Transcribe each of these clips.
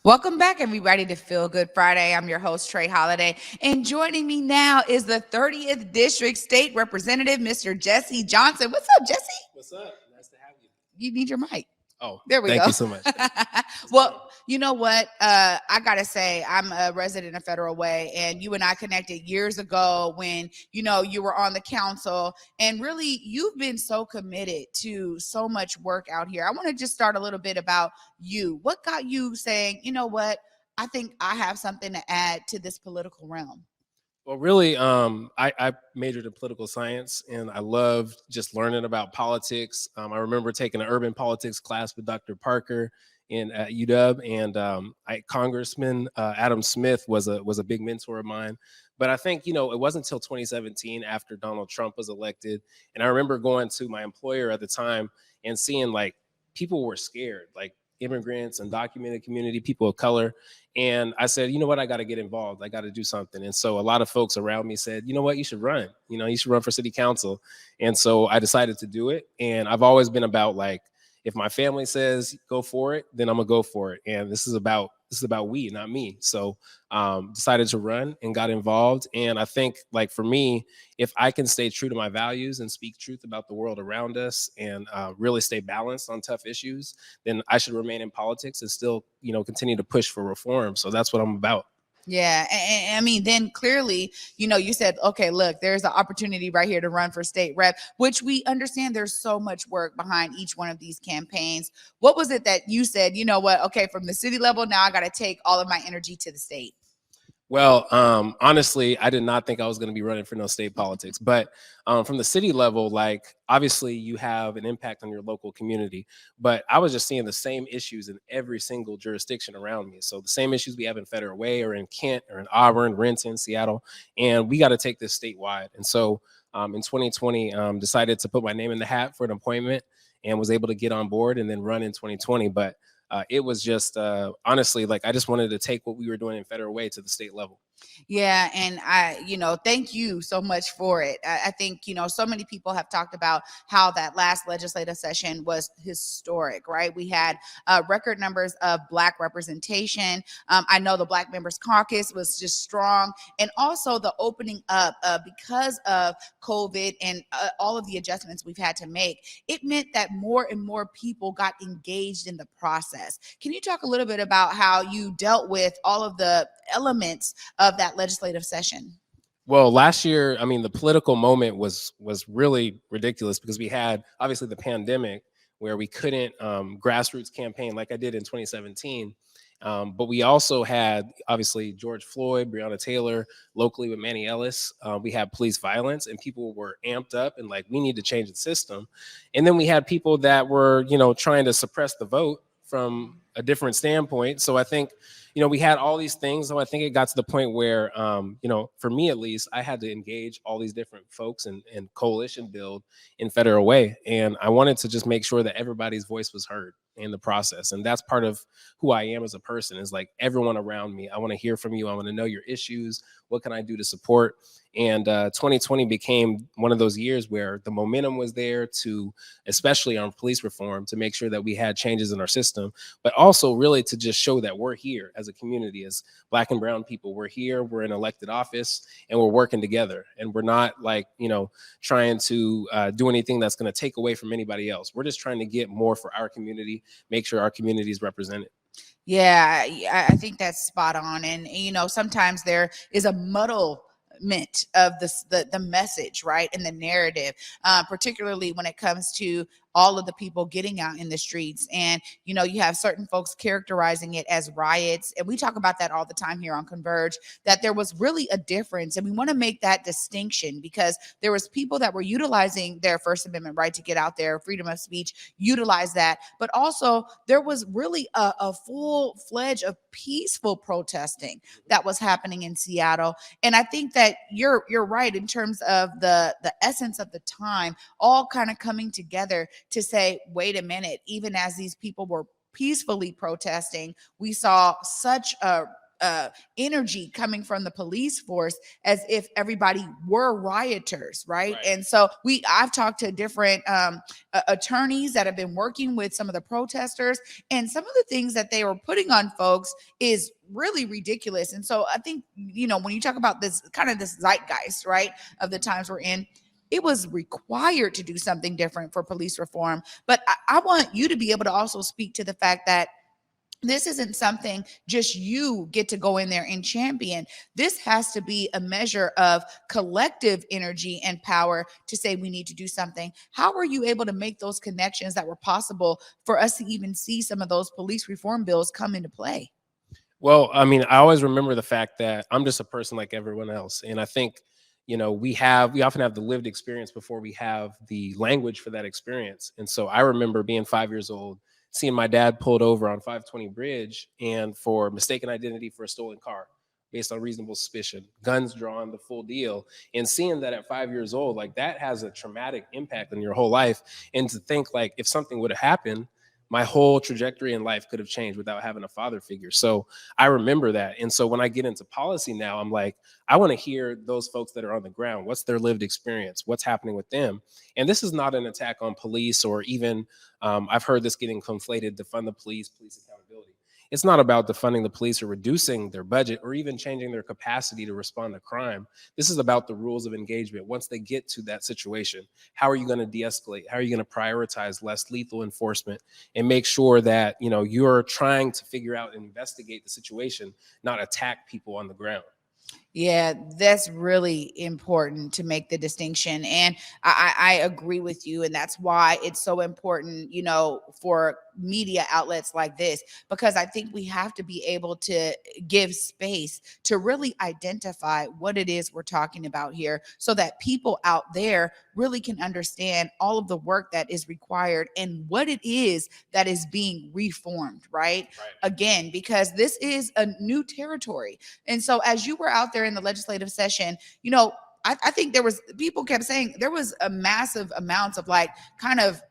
Welcome back, everybody, to Feel Good Friday. I'm your host, Trae Holiday, and joining me now is the 30th District State Representative, Mr. Jesse Johnson. What's up, Jesse? What's up? Nice to have you. You need your mic. Oh, There we thank go. you so much. Well, you know what? I got to say, I'm a resident of Federal Way, and you and I connected years ago when, you were on the council, and really, you've been so committed to so much work out here. I want to just start a little bit about you. What got you saying, you know what? I think I have something to add to this political realm. Well, really, I majored in political science, and I loved just learning about politics. I remember taking an urban politics class with Dr. Parker in at UW, and Congressman Adam Smith was a big mentor of mine. But I think it wasn't until 2017 after Donald Trump was elected, and I remember going to my employer at the time and seeing like people were scared, like immigrants, undocumented community, people of color. And I said, you know what, I got to get involved. I got to do something. And so a lot of folks around me said, you know what, you should run. You should run for city council. And so I decided to do it. And I've always been about like, if my family says go for it, then I'm gonna go for it. And this is about we, not me. So decided to run and got involved. And I think like for me, if I can stay true to my values and speak truth about the world around us and really stay balanced on tough issues, then I should remain in politics and still, continue to push for reform. So that's what I'm about. Yeah. And I mean, then clearly, you said, okay, look, there's an opportunity right here to run for state rep, which we understand there's so much work behind each one of these campaigns. What was it that you said, you know what, okay, from the city level, now I got to take all of my energy to the state? Well, honestly, I did not think I was going to be running for no state politics. But from the city level, like obviously you have an impact on your local community. But I was just seeing the same issues in every single jurisdiction around me. So the same issues we have in Federal Way or in Kent or in Auburn, Renton, Seattle, and we got to take this statewide. And so in 2020, decided to put my name in the hat for an appointment and was able to get on board and then run in 2020. But it was just honestly, like I just wanted to take what we were doing in Federal Way to the state level. Yeah. And thank you so much for it. I think, so many people have talked about how that last legislative session was historic, right? We had record numbers of Black representation. I know the Black Members Caucus was just strong. And also the opening up because of COVID and all of the adjustments we've had to make, it meant that more and more people got engaged in the process. Can you talk a little bit about how you dealt with all of the elements of that legislative session? Well, last year, I mean, the political moment was really ridiculous because we had obviously the pandemic where we couldn't grassroots campaign like I did in 2017. But we also had obviously George Floyd, Breonna Taylor, locally with Manny Ellis. We had police violence and people were amped up and like, we need to change the system. And then we had people that were, trying to suppress the vote from a different standpoint. So I think, we had all these things. So I think it got to the point where, for me at least, I had to engage all these different folks and coalition build in Federal Way. And I wanted to just make sure that everybody's voice was heard in the process. And that's part of who I am as a person is like everyone around me. I want to hear from you. I want to know your issues. What can I do to support? And 2020 became one of those years where the momentum was there to, especially on police reform, to make sure that we had changes in our system, but also really to just show that we're here as a community, as Black and brown people. We're here, we're in elected office, and we're working together. And we're not like, trying to do anything that's going to take away from anybody else. We're just trying to get more for our community, make sure our community is represented. Yeah, I think that's spot on. And, sometimes there is a muddle of the message, right, and the narrative, particularly when it comes to all of the people getting out in the streets. And you have certain folks characterizing it as riots, and we talk about that all the time here on Converge, that there was really a difference, and we want to make that distinction because there was people that were utilizing their First Amendment right to get out there, freedom of speech, utilize that, but also there was really a full-fledged of peaceful protesting that was happening in Seattle. And I think that you're right in terms of the essence of the time all kind of coming together to say, wait a minute, even as these people were peacefully protesting, we saw such a energy coming from the police force as if everybody were rioters, right? Right. And so I've talked to different attorneys that have been working with some of the protesters, and some of the things that they were putting on folks is really ridiculous. And so I think, when you talk about this kind of this zeitgeist, right, of the times we're in, it was required to do something different for police reform. But I want you to be able to also speak to the fact that this isn't something just you get to go in there and champion. This has to be a measure of collective energy and power to say we need to do something. How were you able to make those connections that were possible for us to even see some of those police reform bills come into play? Well, I mean, I always remember the fact that I'm just a person like everyone else. And I think, we often have the lived experience before we have the language for that experience. And so I remember being 5 years old, seeing my dad pulled over on 520 Bridge and for mistaken identity for a stolen car based on reasonable suspicion, guns drawn, the full deal. And seeing that at 5 years old, like that has a traumatic impact on your whole life. And to think like if something would have happened, my whole trajectory in life could have changed without having a father figure. So I remember that. And so when I get into policy now, I'm like, I want to hear those folks that are on the ground. What's their lived experience? What's happening with them? And this is not an attack on police or even, I've heard this getting conflated, defund the police accountability. It's not about defunding the police or reducing their budget or even changing their capacity to respond to crime. This is about the rules of engagement. Once they get to that situation, how are you going to de-escalate? How are you going to prioritize less lethal enforcement and make sure that, you're trying to figure out and investigate the situation, not attack people on the ground? Yeah, that's really important to make the distinction. And I agree with you. And that's why it's so important, for media outlets like this, because I think we have to be able to give space to really identify what it is we're talking about here so that people out there really can understand all of the work that is required and what it is that is being reformed, right? Right. Again, because this is a new territory. And so as you were out there in the legislative session, I think there was people kept saying there was a massive amounts of like kind of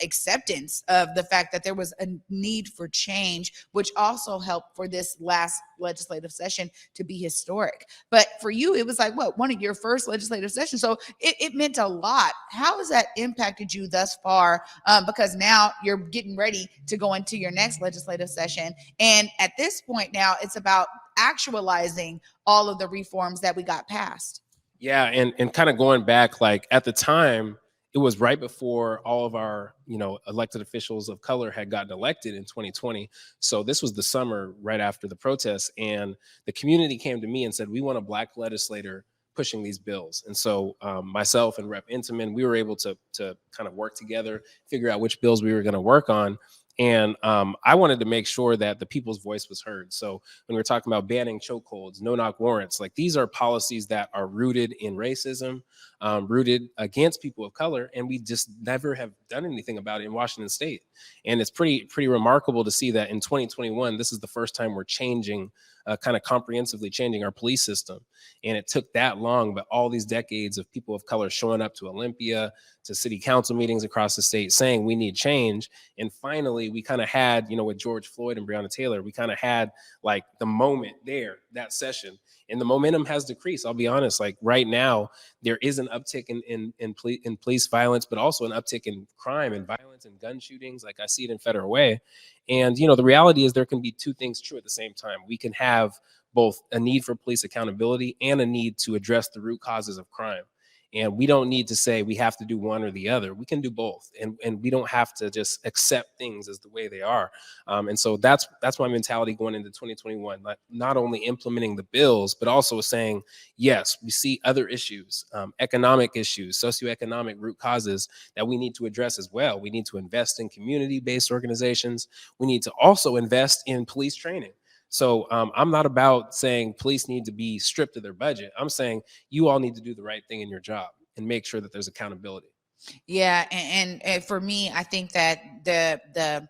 acceptance of the fact that there was a need for change, which also helped for this last legislative session to be historic. But for you, it was like what, one of your first legislative sessions. So it meant a lot. How has that impacted you thus far? Because now you're getting ready to go into your next legislative session. And at this point now, it's about actualizing all of the reforms that we got passed. Yeah, and kind of going back, like at the time, it was right before all of our, elected officials of color had gotten elected in 2020. So this was the summer right after the protests, and the community came to me and said, "We want a Black legislator pushing these bills." And so myself and Rep. Intamin, we were able to kind of work together, figure out which bills we were going to work on. And I wanted to make sure that the people's voice was heard. So when we're talking about banning chokeholds, no-knock warrants, like these are policies that are rooted in racism, rooted against people of color, and we just never have done anything about it in Washington State. And it's pretty remarkable to see that in 2021, this is the first time we're changing, kind of comprehensively changing our police system. And it took that long, but all these decades of people of color showing up to Olympia, to city council meetings across the state saying we need change. And finally, we kind of had, with George Floyd and Breonna Taylor, we kind of had like the moment there, that session. And the momentum has decreased. I'll be honest, like right now, there is an uptick in police violence, but also an uptick in crime and violence and gun shootings. Like I see it in Federal Way. And, the reality is there can be two things true at the same time. We can have both a need for police accountability and a need to address the root causes of crime. And we don't need to say we have to do one or the other. We can do both, and we don't have to just accept things as the way they are. And so that's my mentality going into 2021. Not only implementing the bills, but also saying, yes, we see other issues, economic issues, socioeconomic root causes that we need to address as well. We need to invest in community-based organizations. We need to also invest in police training. So I'm not about saying police need to be stripped of their budget. I'm saying you all need to do the right thing in your job and make sure that there's accountability. Yeah, and for me, I think that the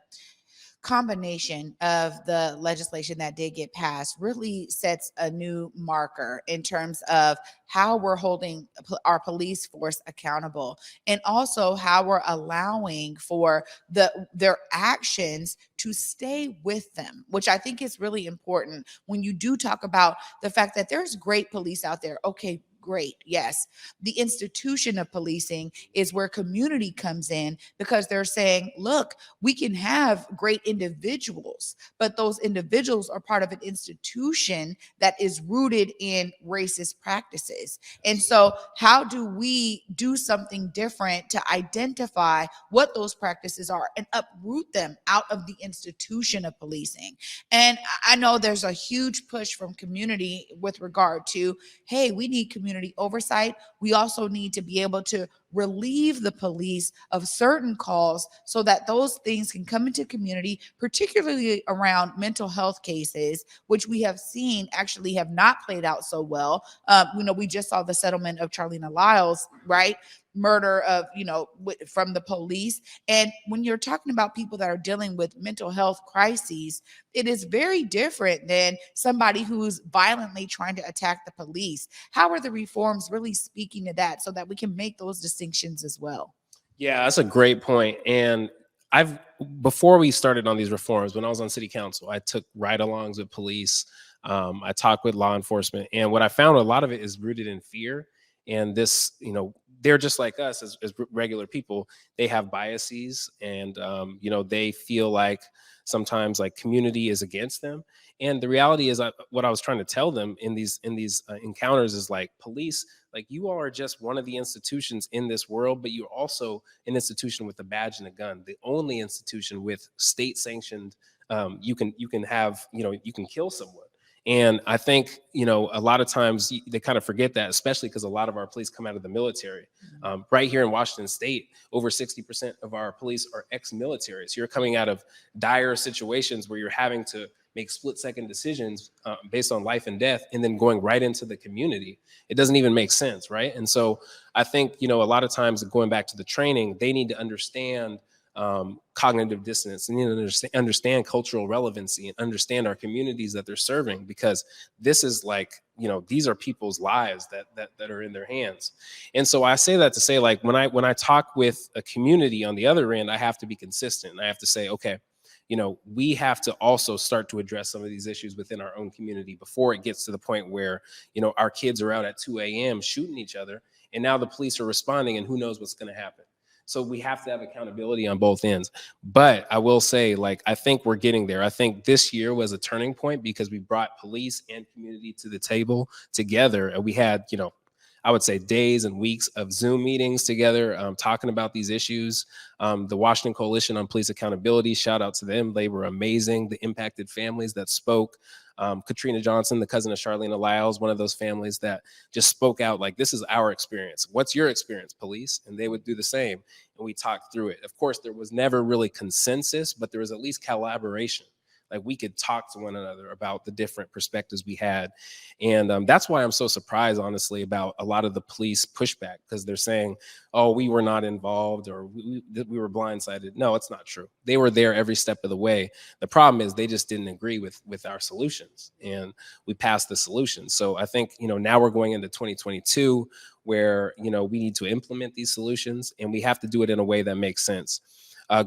combination of the legislation that did get passed really sets a new marker in terms of how we're holding our police force accountable, and also how we're allowing for their actions to stay with them, which I think is really important when you do talk about the fact that there's great police out there. Okay, great. Yes. The institution of policing is where community comes in, because they're saying, look, we can have great individuals, but those individuals are part of an institution that is rooted in racist practices. And so, how do we do something different to identify what those practices are and uproot them out of the institution of policing? And I know there's a huge push from community with regard to, hey, we need community oversight. We also need to be able to relieve the police of certain calls so that those things can come into community, particularly around mental health cases, which we have seen actually have not played out so well. We just saw the settlement of Charlena Lyles, right? Murder of, from the police. And when you're talking about people that are dealing with mental health crises, it is very different than somebody who's violently trying to attack the police. How are the reforms really speaking to that so that we can make those distinctions as well? Yeah, that's a great point. And I've before we started on these reforms, when I was on city council, I took ride-alongs with police. I talked with law enforcement, and what I found, a lot of it is rooted in fear. And this, they're just like us as regular people. They have biases, and they feel like sometimes like community is against them. And the reality is, what I was trying to tell them in these encounters is like, police, like, you all are just one of the institutions in this world, but you're also an institution with a badge and a gun. The only institution with state sanctioned, you can have, you can kill someone. And I think, a lot of times they kind of forget that, especially because a lot of our police come out of the military. Right here in Washington State, over 60% of our police are ex-military. So you're coming out of dire situations where you're having to make split-second decisions based on life and death, and then going right into the community. It doesn't even make sense, right? And so I think, a lot of times, going back to the training, they need to understand cognitive dissonance, and understand cultural relevancy, and understand our communities that they're serving, because this is like, these are people's lives that are in their hands. And so I say that to say, like, when I talk with a community on the other end, I have to be consistent. I have to say, okay, we have to also start to address some of these issues within our own community before it gets to the point where, our kids are out at 2 a.m. shooting each other, and now the police are responding, and who knows what's going to happen. So we have to have accountability on both ends. But I will say, like, I think we're getting there. I think this year was a turning point because we brought police and community to the table together. And we had, I would say, days and weeks of Zoom meetings together, talking about these issues. The Washington Coalition on Police Accountability, shout out to them. They were amazing. The impacted families that spoke. Katrina Johnson, the cousin of Charlena Lyles, one of those families that just spoke out like, this is our experience. What's your experience, police? And they would do the same. And we talked through it. Of course, there was never really consensus, but there was at least collaboration. Like, we could talk to one another about the different perspectives we had. And that's why I'm so surprised, honestly, about a lot of the police pushback, because they're saying, oh, we were not involved, or we were blindsided. No, it's not true. They were there every step of the way. The problem is they just didn't agree with our solutions, and we passed the solutions. So I think, now we're going into 2022 where, we need to implement these solutions, and we have to do it in a way that makes sense.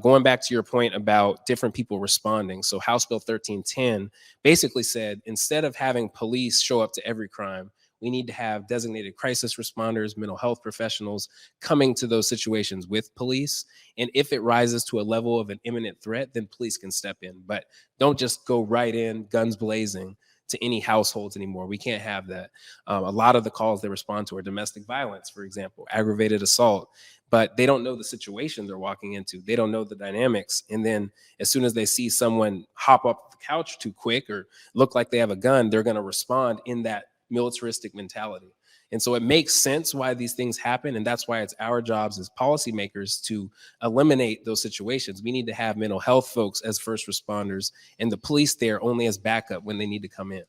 Going back to your point about different people responding. So House Bill 1310 basically said, instead of having police show up to every crime, we need to have designated crisis responders, mental health professionals coming to those situations with police. And if it rises to a level of an imminent threat, then police can step in. But don't just go right in, guns blazing, to any households anymore. We can't have that. A lot of the calls they respond to are domestic violence, for example, aggravated assault, but they don't know the situation they're walking into. They don't know the dynamics. And then as soon as they see someone hop up the couch too quick or look like they have a gun, they're going to respond in that militaristic mentality. And so it makes sense why these things happen. And that's why it's our jobs as policymakers to eliminate those situations. We need to have mental health folks as first responders and the police there only as backup when they need to come in.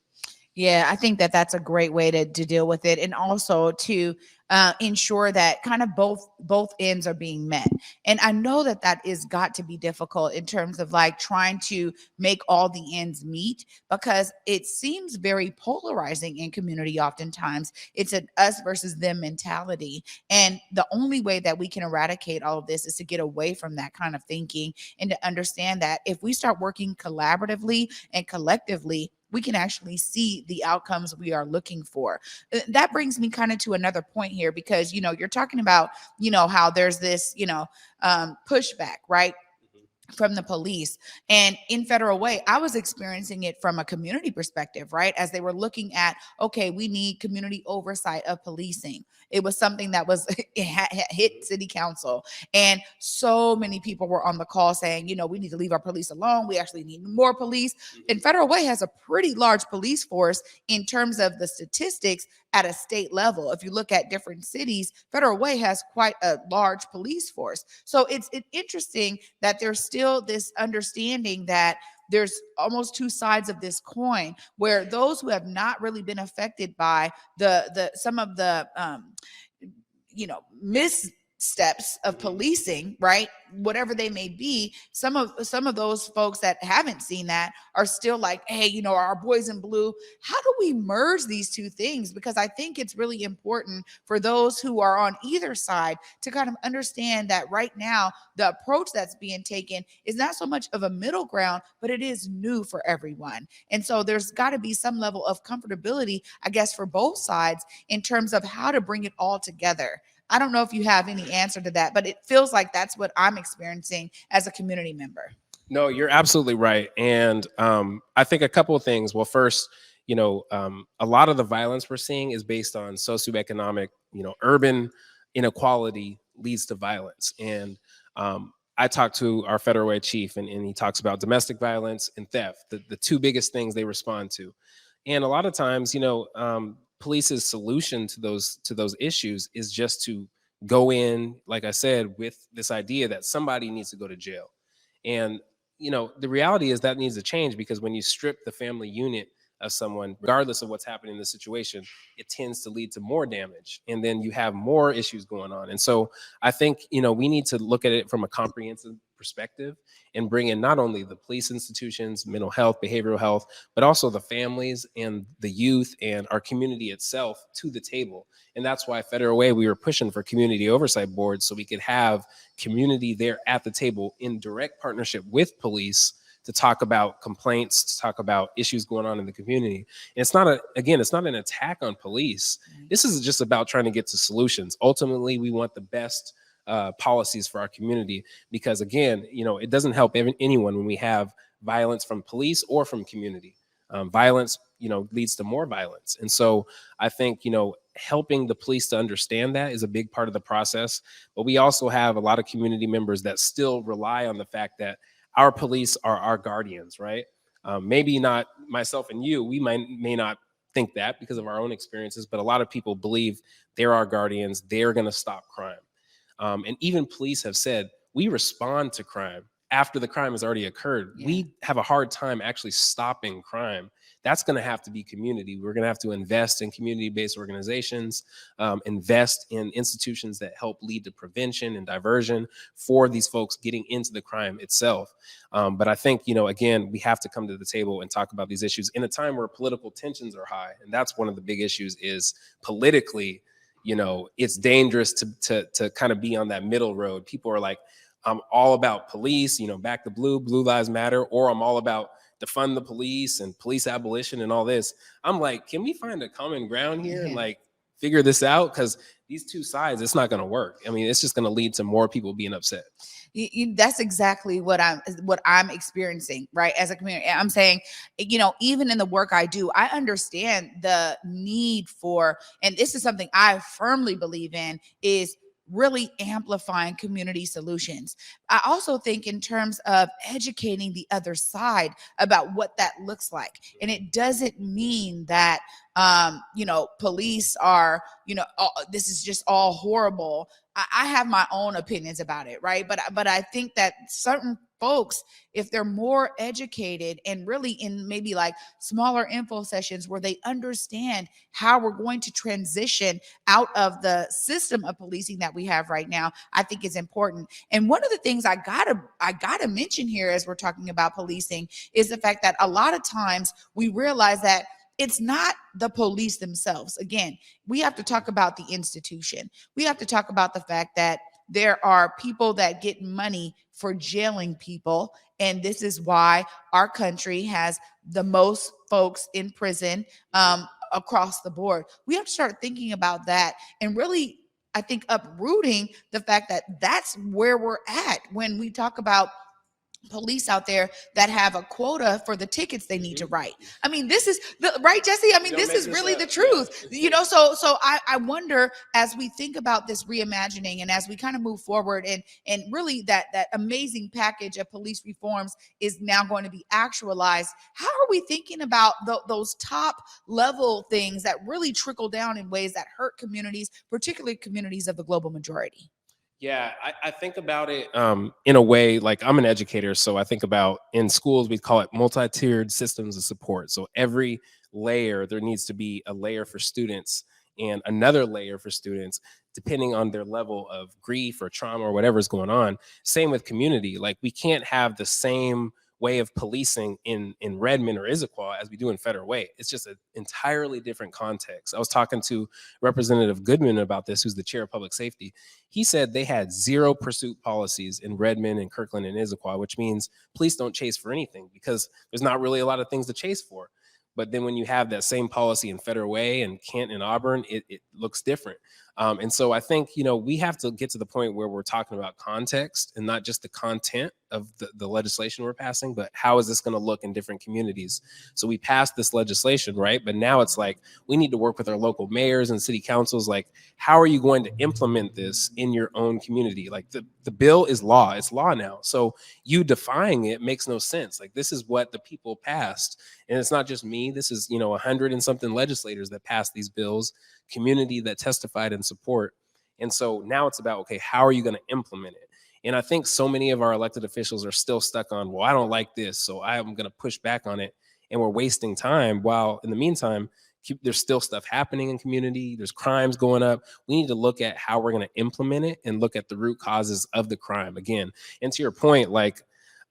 Yeah, I think that that's a great way to deal with it, and also to ensure that kind of both ends are being met. And I know that that is got to be difficult in terms of like trying to make all the ends meet, because it seems very polarizing in community. Oftentimes, it's an us versus them mentality, and the only way that we can eradicate all of this is to get away from that kind of thinking and to understand that if we start working collaboratively and collectively, we can actually see the outcomes we are looking for. That brings me kind of to another point here, because you're talking about how there's this pushback, right, from the police. And in Federal Way, I was experiencing it from a community perspective, right? As they were looking at, okay, we need community oversight of policing. It was something that was it hit city council. And so many people were on the call saying, we need to leave our police alone. We actually need more police. And Federal Way has a pretty large police force in terms of the statistics at a state level. If you look at different cities, Federal Way has quite a large police force. So it's interesting that there's still this understanding that there's almost two sides of this coin, where those who have not really been affected by the some of the missteps of policing, right, whatever they may be, some of those folks that haven't seen that are still like, hey, our boys in blue. How do we merge these two things? Because I think it's really important for those who are on either side to kind of understand that right now the approach that's being taken is not so much of a middle ground, but it is new for everyone. And so there's got to be some level of comfortability, I guess, for both sides in terms of how to bring it all together. I don't know if you have any answer to that, but it feels like that's what I'm experiencing as a community member. No, you're absolutely right. And I think a couple of things. Well, first, a lot of the violence we're seeing is based on socioeconomic, urban inequality leads to violence. And I talked to our Federal Way chief, and he talks about domestic violence and theft, the two biggest things they respond to. And a lot of times, police's solution to those issues is just to go in, like I said, with this idea that somebody needs to go to jail. And the reality is that needs to change, because when you strip the family unit of someone, regardless of what's happening in the situation, it tends to lead to more damage, and then you have more issues going on. And so I think we need to look at it from a comprehensive perspective and bring in not only the police institutions, mental health, behavioral health, but also the families and the youth and our community itself to the table. And that's why Federal Way, we were pushing for community oversight boards, so we could have community there at the table in direct partnership with police to talk about complaints, to talk about issues going on in the community. And it's not an attack on police. This is just about trying to get to solutions. Ultimately, we want the best policies for our community, because again, it doesn't help anyone when we have violence from police or from community. Violence, leads to more violence. And so I think, helping the police to understand that is a big part of the process. But we also have a lot of community members that still rely on the fact that our police are our guardians, right? Maybe not myself and you, we may not think that because of our own experiences, but a lot of people believe they're our guardians. They're going to stop crime. And even police have said, we respond to crime after the crime has already occurred. Yeah. We have a hard time actually stopping crime. That's going to have to be community. We're going to have to invest in community-based organizations, invest in institutions that help lead to prevention and diversion for these folks getting into the crime itself. But I think, again, we have to come to the table and talk about these issues in a time where political tensions are high. And that's one of the big issues is politically, it's dangerous to kind of be on that middle road. People are like, I'm all about police, back the blue lives matter, or I'm all about defund the police and police abolition and all this. I'm like, can we find a common ground here and like figure this out? Because these two sides, it's not going to work. I mean, it's just going to lead to more people being upset. That's exactly what I'm experiencing, right? As a community, I'm saying, even in the work I do, I understand the need for, and this is something I firmly believe in, is really amplifying community solutions. I also think in terms of educating the other side about what that looks like. And it doesn't mean that, police are, this is just all horrible. I have my own opinions about it, right? But I think that certain folks, if they're more educated and really in maybe like smaller info sessions where they understand how we're going to transition out of the system of policing that we have right now, I think is important. And one of the things I gotta mention here as we're talking about policing is the fact that a lot of times we realize that it's not the police themselves. Again, we have to talk about the institution. We have to talk about the fact that there are people that get money for jailing people. And this is why our country has the most folks in prison across the board. We have to start thinking about that and really, I think, uprooting the fact that that's where we're at when we talk about police out there that have a quota for the tickets they need to write. I mean, this is right, Jesse. I mean, this is really the truth, I wonder, as we think about this reimagining and as we kind of move forward and really that amazing package of police reforms is now going to be actualized. How are we thinking about those top level things that really trickle down in ways that hurt communities, particularly communities of the global majority? Yeah, I think about it in a way like I'm an educator. So I think about in schools, we call it multi-tiered systems of support. So every layer, there needs to be a layer for students and another layer for students, depending on their level of grief or trauma or whatever's going on. Same with community. Like we can't have the same way of policing in Redmond or Issaquah as we do in Federal Way. It's just an entirely different context. I was talking to Representative Goodman about this, who's the chair of public safety. He said they had zero pursuit policies in Redmond and Kirkland and Issaquah, which means police don't chase for anything because there's not really a lot of things to chase for. But then when you have that same policy in Federal Way and Kent and Auburn, it looks different. And so I think, we have to get to the point where we're talking about context and not just the content of the legislation we're passing, but how is this going to look in different communities? So we passed this legislation, right? But now it's like we need to work with our local mayors and city councils. Like, how are you going to implement this in your own community? Like the bill is law. It's law now. So you defying it makes no sense. Like this is what the people passed. And it's not just me. This is, 100 and something legislators that passed these bills, community that testified in support. And so now it's about, okay, how are you going to implement it? And I think so many of our elected officials are still stuck on, well, I don't like this, so I'm going to push back on it. And we're wasting time while in the meantime, there's still stuff happening in community. There's crimes going up. We need to look at how we're going to implement it and look at the root causes of the crime again. And to your point, like,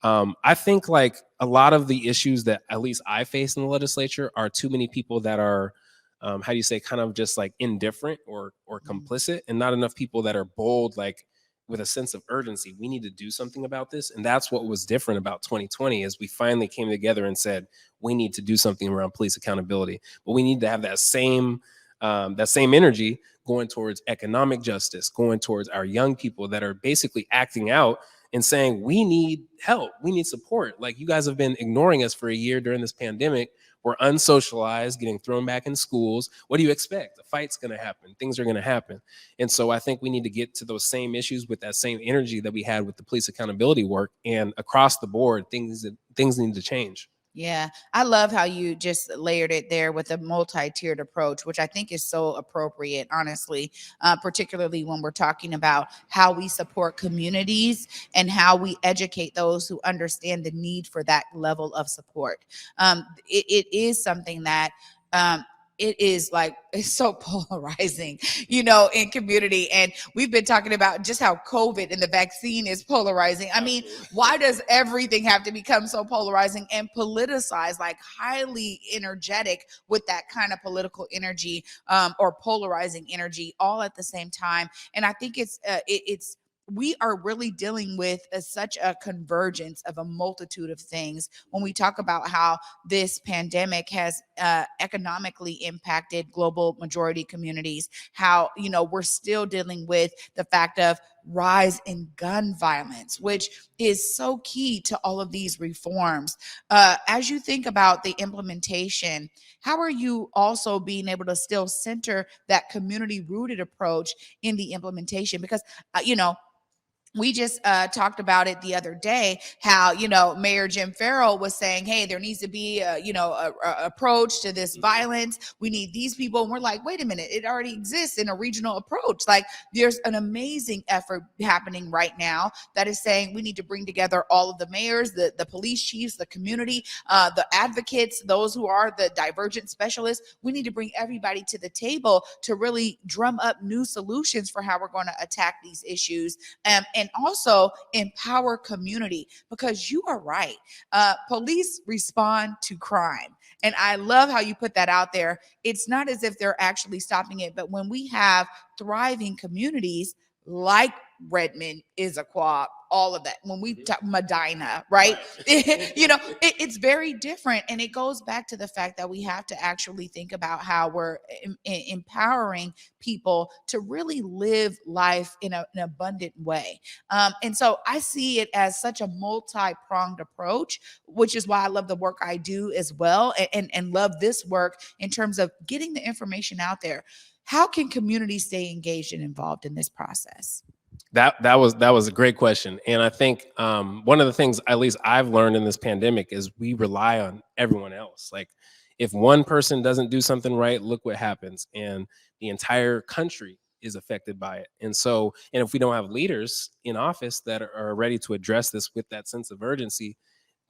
I think like a lot of the issues that at least I face in the legislature are too many people that are, how do you say, kind of just like indifferent or complicit, and not enough people that are bold, like with a sense of urgency. We need to do something about this. And that's what was different about 2020 is we finally came together and said, we need to do something around police accountability, but we need to have that same energy going towards economic justice, going towards our young people that are basically acting out and saying, we need help, we need support. Like you guys have been ignoring us for a year during this pandemic. We're unsocialized, getting thrown back in schools. What do you expect? A fight's going to happen. Things are going to happen. And so I think we need to get to those same issues with that same energy that we had with the police accountability work. And across the board, things need to change. Yeah, I love how you just layered it there with a multi-tiered approach, which I think is so appropriate, honestly, particularly when we're talking about how we support communities and how we educate those who understand the need for that level of support. It is something that it is like it's so polarizing, in community. And we've been talking about just how COVID and the vaccine is polarizing. I mean, why does everything have to become so polarizing and politicized, like highly energetic with that kind of political energy or polarizing energy all at the same time? And I think it's we are really dealing with such a convergence of a multitude of things when we talk about how this pandemic has economically impacted global majority communities, how, we're still dealing with the fact of rise in gun violence, which is so key to all of these reforms. As you think about the implementation, how are you also being able to still center that community rooted approach in the implementation? Because, We just talked about it the other day, how, Mayor Jim Farrell was saying, hey, there needs to be a approach to this violence. We need these people. And we're like, wait a minute, it already exists in a regional approach. Like, there's an amazing effort happening right now that is saying we need to bring together all of the mayors, the police chiefs, the community, the advocates, those who are the divergent specialists. We need to bring everybody to the table to really drum up new solutions for how we're going to attack these issues, and also empower community, because you are right. Police respond to crime. And I love how you put that out there. It's not as if they're actually stopping it, but when we have thriving communities like Redmond, Issaquah, all of that, when we talk Medina, right? It's very different. And it goes back to the fact that we have to actually think about how we're empowering people to really live life in an abundant way. And so I see it as such a multi-pronged approach, which is why I love the work I do as well, and love this work in terms of getting the information out there. How can communities stay engaged and involved in this process? That was a great question, and I think one of the things, at least I've learned in this pandemic, is we rely on everyone else. Like, if one person doesn't do something right, look what happens, and the entire country is affected by it. And if we don't have leaders in office that are ready to address this with that sense of urgency,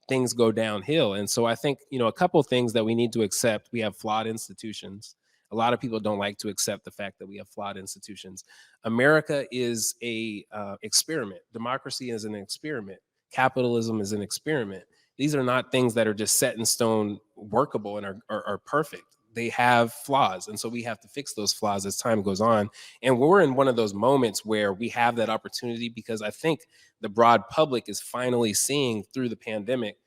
things go downhill. And so I think, a couple of things that we need to accept: we have flawed institutions. A lot of people don't like to accept the fact that we have flawed institutions. America is a experiment. Democracy is an experiment. Capitalism is an experiment. These are not things that are just set in stone, workable, and are perfect. They have flaws, and so we have to fix those flaws as time goes on. And we're in one of those moments where we have that opportunity, because I think the broad public is finally seeing through the pandemic,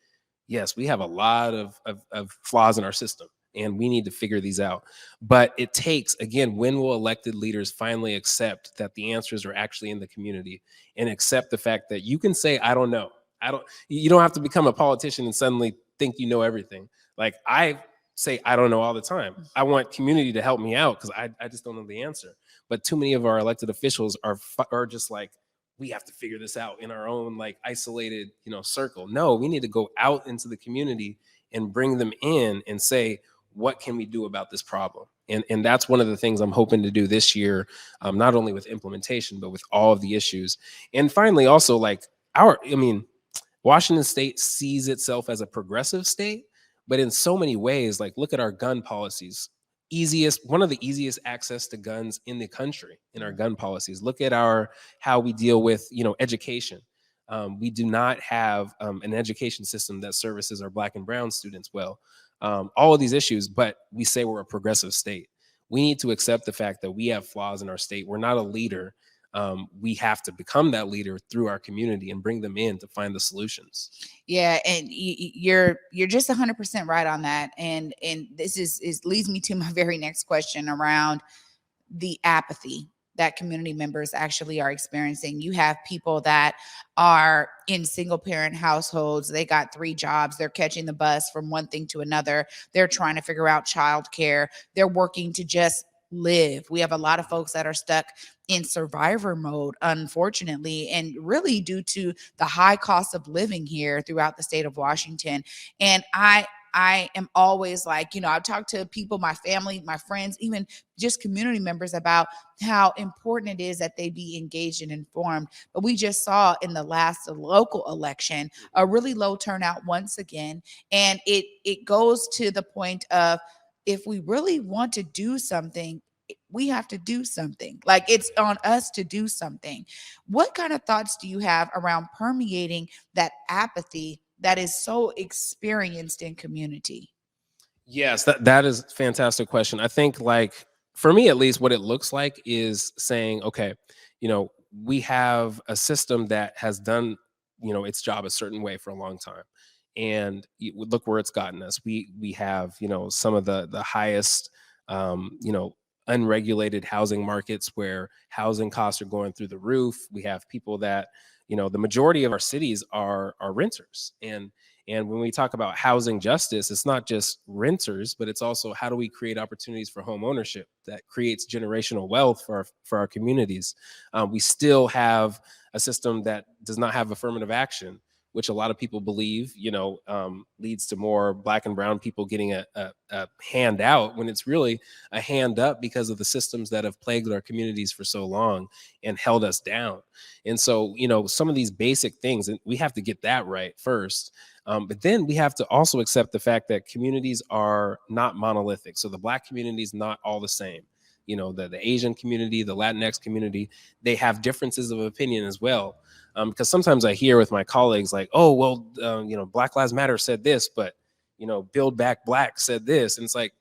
yes, we have a lot of flaws in our system, and we need to figure these out. But it takes, again, when will elected leaders finally accept that the answers are actually in the community, and accept the fact that you can say, I don't know. You don't have to become a politician and suddenly think you know everything. Like, I say, I don't know all the time. I want community to help me out, because I just don't know the answer. But too many of our elected officials are just like, we have to figure this out in our own, like, isolated, circle. No, we need to go out into the community and bring them in and say, what can we do about this problem? And that's one of the things I'm hoping to do this year, not only with implementation, but with all of the issues. And finally, also, like, Washington State sees itself as a progressive state, but in so many ways, like, look at our gun policies. One of the easiest access to guns in the country in our gun policies. Look at how we deal with, education. We do not have an education system that services our Black and brown students well. All of these issues, but we say we're a progressive state. We need to accept the fact that we have flaws in our state. We're not a leader. We have to become that leader through our community and bring them in to find the solutions. Yeah, and you're just 100% right on that. And this is leads me to my very next question around the apathy that community members actually are experiencing. You have people that are in single parent households. They got 3 jobs. They're catching the bus from one thing to another. They're trying to figure out childcare. They're working to just live. We have a lot of folks that are stuck in survivor mode, unfortunately, and really due to the high cost of living here throughout the state of Washington. And I am always like, I've talked to people, my family, my friends, even just community members, about how important it is that they be engaged and informed. But we just saw in the last local election a really low turnout once again. And it goes to the point of, if we really want to do something, we have to do something. Like, it's on us to do something. What kind of thoughts do you have around permeating that apathy that is so experienced in community? Yes, that is a fantastic question. I think, like, for me at least, what it looks like is saying, okay, we have a system that has done, its job a certain way for a long time. And look where it's gotten us. We have, some of the highest, unregulated housing markets, where housing costs are going through the roof. We have people that, the majority of our cities are renters. And And when we talk about housing justice, it's not just renters, but it's also how do we create opportunities for home ownership that creates generational wealth for our communities. We still have a system that does not have affirmative action, which a lot of people believe, leads to more Black and brown people getting a handout when it's really a hand up because of the systems that have plagued our communities for so long and held us down. And so, some of these basic things, and we have to get that right first. But then we have to also accept the fact that communities are not monolithic. So the Black community is not all the same. The Asian community, the Latinx community, they have differences of opinion as well. Because sometimes I hear with my colleagues like, oh, well, Black Lives Matter said this, but, Build Back Black said this. And it's like,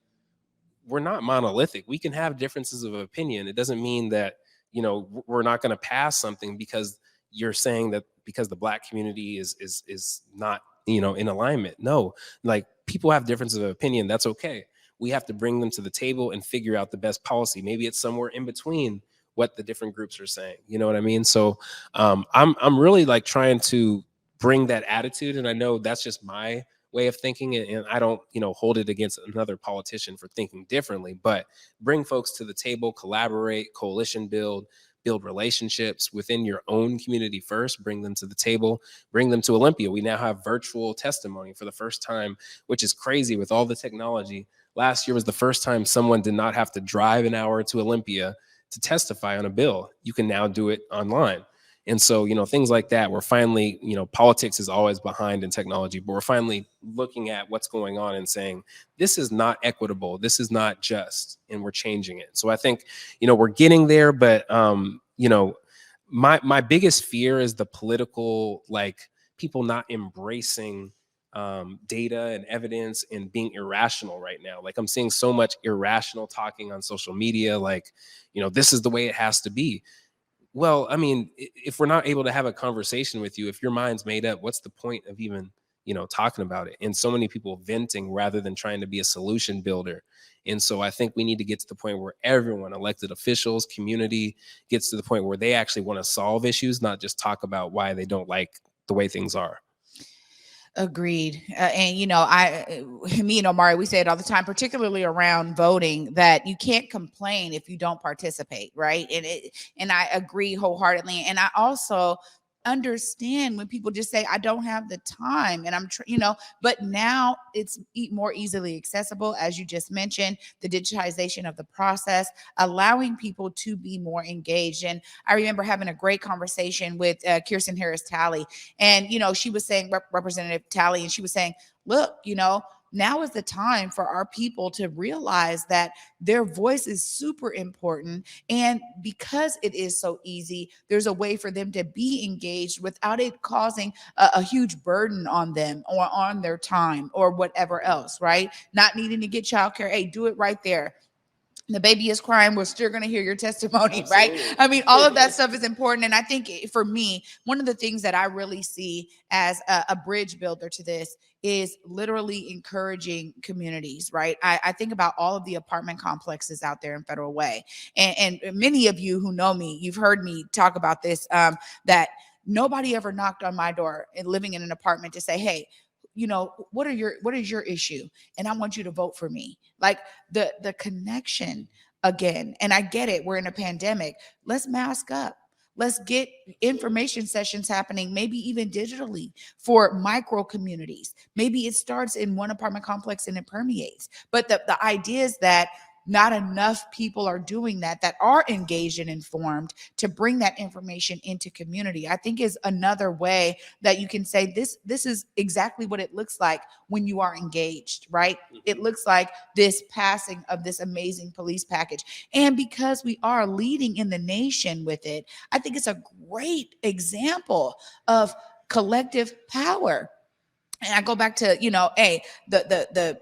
we're not monolithic. We can have differences of opinion. It doesn't mean that, we're not going to pass something because you're saying that because the Black community is not, in alignment. No, like people have differences of opinion. That's okay. We have to bring them to the table and figure out the best policy. Maybe it's somewhere in between what the different groups are saying. You know what I mean? So I'm really like trying to bring that attitude. And I know that's just my way of thinking, and I don't, hold it against another politician for thinking differently, but bring folks to the table, collaborate, coalition build relationships within your own community first, bring them to the table, bring them to Olympia. We now have virtual testimony for the first time, which is crazy with all the technology. Last year was the first time someone did not have to drive an hour to Olympia to testify on a bill. You can now do it online. And so, things like that, we're finally, politics is always behind in technology, but we're finally looking at what's going on and saying, this is not equitable. This is not just, and we're changing it. So I think, we're getting there, but, my biggest fear is the political, like people not embracing data and evidence and being irrational right now. Like I'm seeing so much irrational talking on social media, like, this is the way it has to be. Well, I mean, if we're not able to have a conversation with you, if your mind's made up, what's the point of even, talking about it? And so many people venting rather than trying to be a solution builder. And so I think we need to get to the point where everyone, elected officials, community, gets to the point where they actually want to solve issues, not just talk about why they don't like the way things are. Agreed. And, me and Omari, we say it all the time, particularly around voting, that you can't complain if you don't participate. Right. And I agree wholeheartedly. And I also understand when people just say, I don't have the time and but now it's more easily accessible. As you just mentioned, the digitization of the process, allowing people to be more engaged. And I remember having a great conversation with Kirsten Harris Talley. And, she was saying, Representative Talley, and she was saying, look, now is the time for our people to realize that their voice is super important. And because it is so easy, there's a way for them to be engaged without it causing a huge burden on them or on their time or whatever else, right? Not needing to get childcare. Hey, do it right there. The baby is crying, we're still going to hear your testimony. Absolutely. Right? I mean, all of that stuff is important. And I think for me, one of the things that I really see as a bridge builder to this is literally encouraging communities, right? I think about all of the apartment complexes out there in Federal Way. And many of you who know me, you've heard me talk about this, that nobody ever knocked on my door and living in an apartment to say, hey, what is your issue? And I want you to vote for me. Like the connection again. And I get it. We're in a pandemic. Let's mask up. Let's get information sessions happening, maybe even digitally for micro communities. Maybe it starts in one apartment complex and it permeates. But the idea is that not enough people are doing that are engaged and informed to bring that information into community. I think is another way that you can say this is exactly what it looks like when you are engaged, right? It looks like this passing of this amazing police package. And because we are leading in the nation with it, I think it's a great example of collective power. And I go back to, the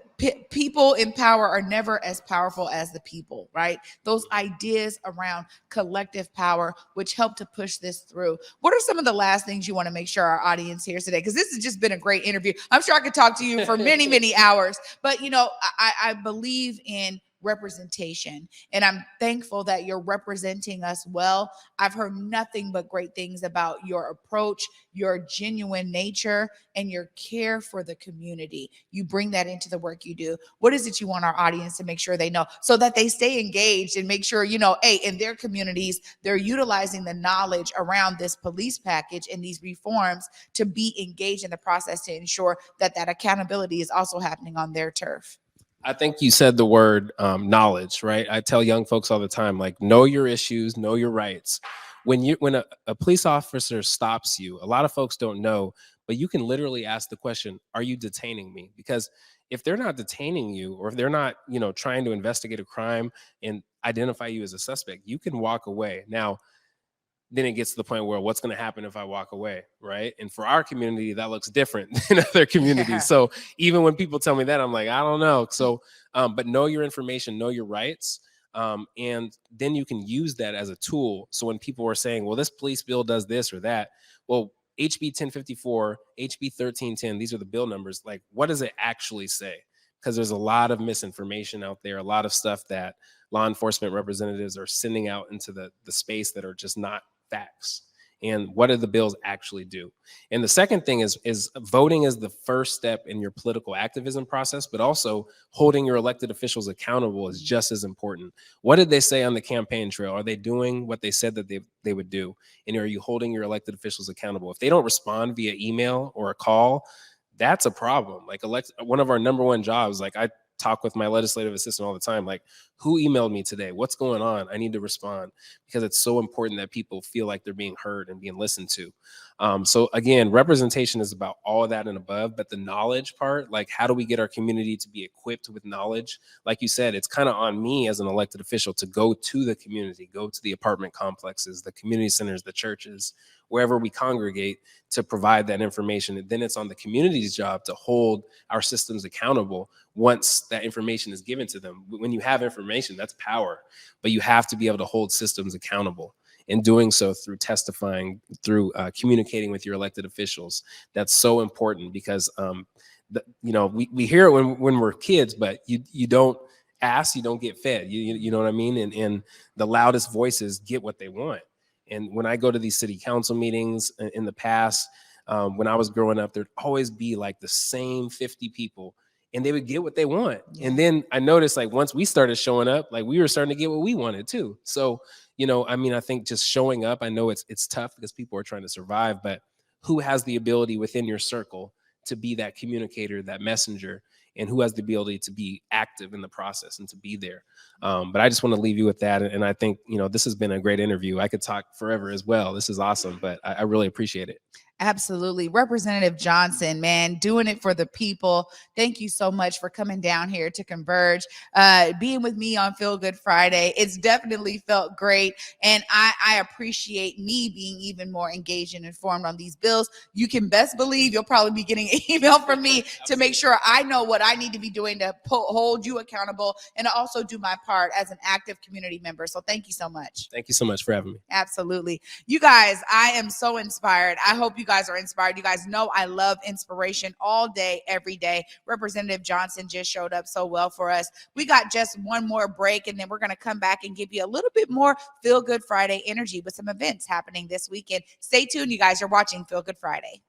people in power are never as powerful as the people, right? Those ideas around collective power, which help to push this through. What are some of the last things you want to make sure our audience hears today? Because this has just been a great interview. I'm sure I could talk to you for many, many hours, but, I believe in representation. And I'm thankful that you're representing us well. I've heard nothing but great things about your approach, your genuine nature, and your care for the community. You bring that into the work you do. What is it you want our audience to make sure they know so that they stay engaged and make sure, hey, in their communities, they're utilizing the knowledge around this police package and these reforms to be engaged in the process to ensure that that accountability is also happening on their turf? I think you said the word knowledge, right? I tell young folks all the time, like, know your issues, know your rights. When a police officer stops you, a lot of folks don't know, but you can literally ask the question, are you detaining me? Because if they're not detaining you, or if they're not, trying to investigate a crime and identify you as a suspect, you can walk away. Now, then it gets to the point where what's going to happen if I walk away, right? And for our community, that looks different than other communities. Yeah. So even when people tell me that, I'm like, I don't know. So, but know your information, know your rights, and then you can use that as a tool. So when people are saying, well, this police bill does this or that, well, HB 1054, HB 1310, these are the bill numbers. Like, what does it actually say? Because there's a lot of misinformation out there, a lot of stuff that law enforcement representatives are sending out into the space that are just not facts. And what do the bills actually do? And the second thing is voting is the first step in your political activism process, but also holding your elected officials accountable is just as important. What did they say on the campaign trail? Are they doing what they said that they would do? And are you holding your elected officials accountable? If they don't respond via email or a call, that's a problem. Like, one of our number one jobs, like, I talk with my legislative assistant all the time, like, who emailed me today? What's going on? I need to respond, because it's so important that people feel like they're being heard and being listened to. So again, representation is about all of that and above, but the knowledge part, like, how do we get our community to be equipped with knowledge? Like you said, it's kind of on me as an elected official to go to the community, go to the apartment complexes, the community centers, the churches, wherever we congregate, to provide that information. And then it's on the community's job to hold our systems accountable once that information is given to them. When you have information, that's power, but you have to be able to hold systems accountable. And doing so through testifying, through communicating with your elected officials. That's so important, because we hear it when we're kids, but you don't ask, you don't get fed. You know what I mean? And the loudest voices get what they want. And when I go to these city council meetings in the past, when I was growing up, there'd always be like the same 50 people, and they would get what they want. Yeah. And then I noticed, like, once we started showing up, like, we were starting to get what we wanted too. So, I think just showing up, I know it's tough because people are trying to survive, but who has the ability within your circle to be that communicator, that messenger, and who has the ability to be active in the process and to be there? But I just want to leave you with that. And I think, this has been a great interview. I could talk forever as well. This is awesome, but I really appreciate it. Absolutely. Representative Johnson, man, doing it for the people. Thank you so much for coming down here to Converge, being with me on Feel Good Friday. It's definitely felt great. And I appreciate me being even more engaged and informed on these bills. You can best believe you'll probably be getting an email from me to make sure I know what I need to be doing to hold you accountable and to also do my part as an active community member. So thank you so much. Thank you so much for having me. Absolutely. You guys, I am so inspired. I hope you guys are inspired. You guys know I love inspiration all day, every day. Representative Johnson just showed up so well for us. We got just one more break, and then we're going to come back and give you a little bit more Feel Good Friday energy with some events happening this weekend. Stay tuned, you guys. You're watching Feel Good Friday.